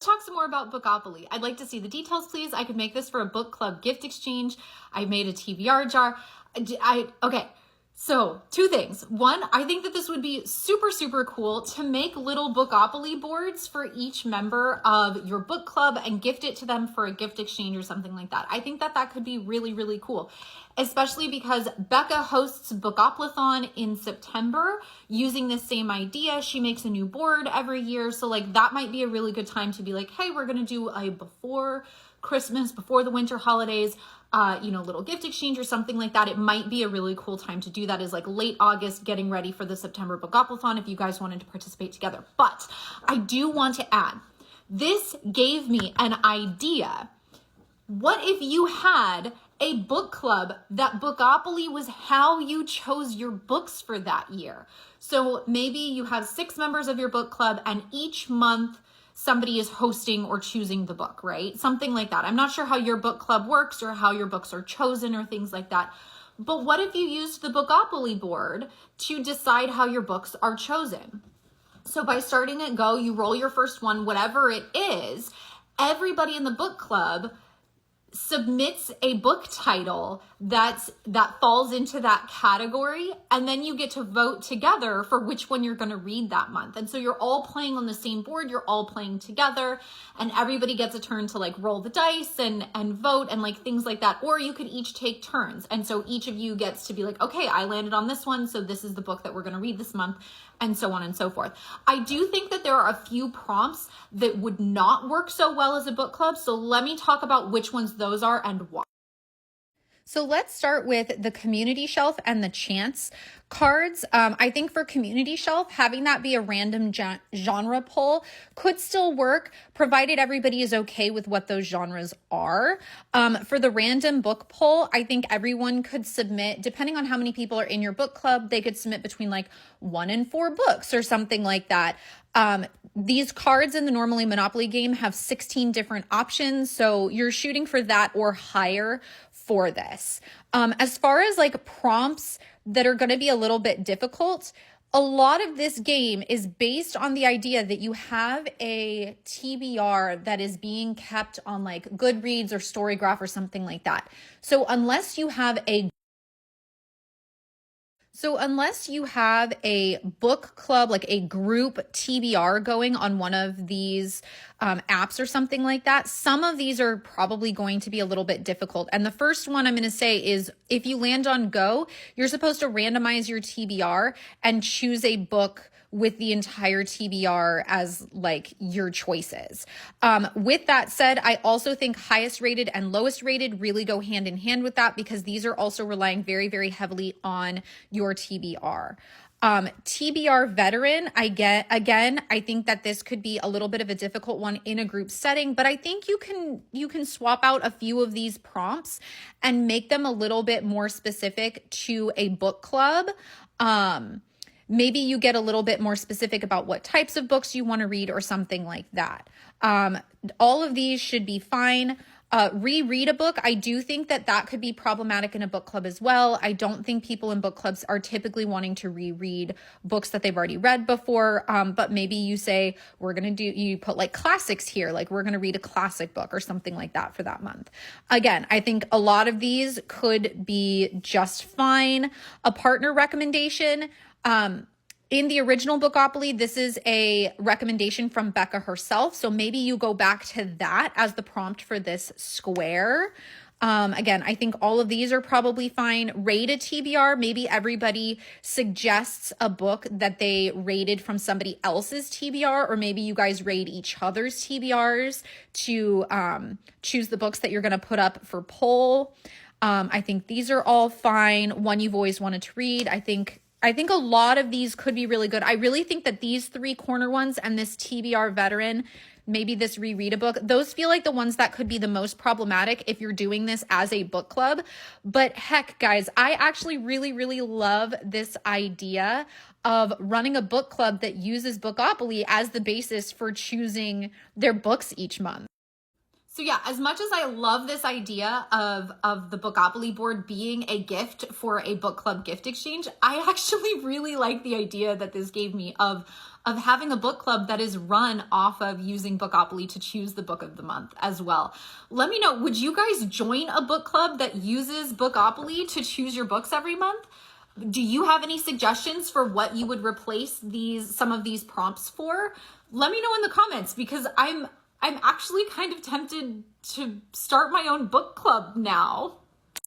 talk some more about Bookopoly. I'd like to see the details, please. I could make this for a book club gift exchange. I made a TBR jar. Okay. So 2 things. 1, I think that this would be super, super cool to make little Bookopoly boards for each member of your book club and gift it to them for a gift exchange or something like that. I think that that could be really, really cool, especially because Becca hosts Bookoplathon in September using this same idea. She makes a new board every year. So like that might be a really good time to be like, hey, we're going to do a before Christmas, before the winter holidays, little gift exchange or something like that. It might be a really cool time to do that, is like late August, getting ready for the September Bookoplathon if you guys wanted to participate together. But I do want to add, this gave me an idea. What if you had a book club that Bookopoly was how you chose your books for that year? So maybe you have 6 members of your book club and each month somebody is hosting or choosing the book, right? Something like that. I'm not sure how your book club works or how your books are chosen or things like that. But what if you used the Bookopoly board to decide how your books are chosen? So by starting at go, you roll your first one, whatever it is, everybody in the book club submits a book title that falls into that category, and then you get to vote together for which one you're going to read that month. And so you're all playing on the same board, you're all playing together, and everybody gets a turn to like roll the dice and vote and like things like that. Or you could each take turns, and so each of you gets to be like, okay, I landed on this one, so this is the book that we're going to read this month, and so on and so forth. I do think that there are a few prompts that would not work so well as a book club, so let me talk about which ones those are and why. So let's start with the community shelf and the chance cards. I think for community shelf, having that be a random genre poll could still work, provided everybody is okay with what those genres are. For the random book poll, I think everyone could submit, depending on how many people are in your book club, they could submit between like 1 and 4 books or something like that. These cards in the normally Monopoly game have 16 different options, so you're shooting for that or higher for this. As far as like prompts that are going to be a little bit difficult, a lot of this game is based on the idea that you have a TBR that is being kept on like Goodreads or Storygraph or something like that. So unless you have a book club, like a group TBR going on one of these apps or something like that, some of these are probably going to be a little bit difficult. And the first one I'm going to say is, if you land on Go, you're supposed to randomize your TBR and choose a book with the entire TBR as like your choices. With that said, I also think highest rated and lowest rated really go hand in hand with that, because these are also relying very, very heavily on your TBR. TBR veteran, I think that this could be a little bit of a difficult one in a group setting, but I think you can swap out a few of these prompts and make them a little bit more specific to a book club. Maybe you get a little bit more specific about what types of books you want to read or something like that. All of these should be fine. Reread a book, I do think that that could be problematic in a book club as well. I don't think people in book clubs are typically wanting to reread books that they've already read before. But maybe you say, you put like classics here, like we're going to read a classic book or something like that for that month. Again, I think a lot of these could be just fine. A partner recommendation, in the original Bookopoly, this is a recommendation from Becca herself. So maybe you go back to that as the prompt for this square. Again, I think all of these are probably fine. Rate a TBR. Maybe everybody suggests a book that they rated from somebody else's TBR, or maybe you guys rate each other's TBRs to choose the books that you're going to put up for poll. I think these are all fine. One you've always wanted to read. I think a lot of these could be really good. I really think that these 3 corner ones and this TBR veteran, maybe this reread a book, those feel like the ones that could be the most problematic if you're doing this as a book club. But heck, guys, I actually really, really love this idea of running a book club that uses Bookopoly as the basis for choosing their books each month. So yeah, as much as I love this idea of the Bookopoly board being a gift for a book club gift exchange, I actually really like the idea that this gave me of of having a book club that is run off of using Bookopoly to choose the book of the month as well. Let me know, would you guys join a book club that uses Bookopoly to choose your books every month? Do you have any suggestions for what you would replace some of these prompts for? Let me know in the comments, because I'm actually kind of tempted to start my own book club now.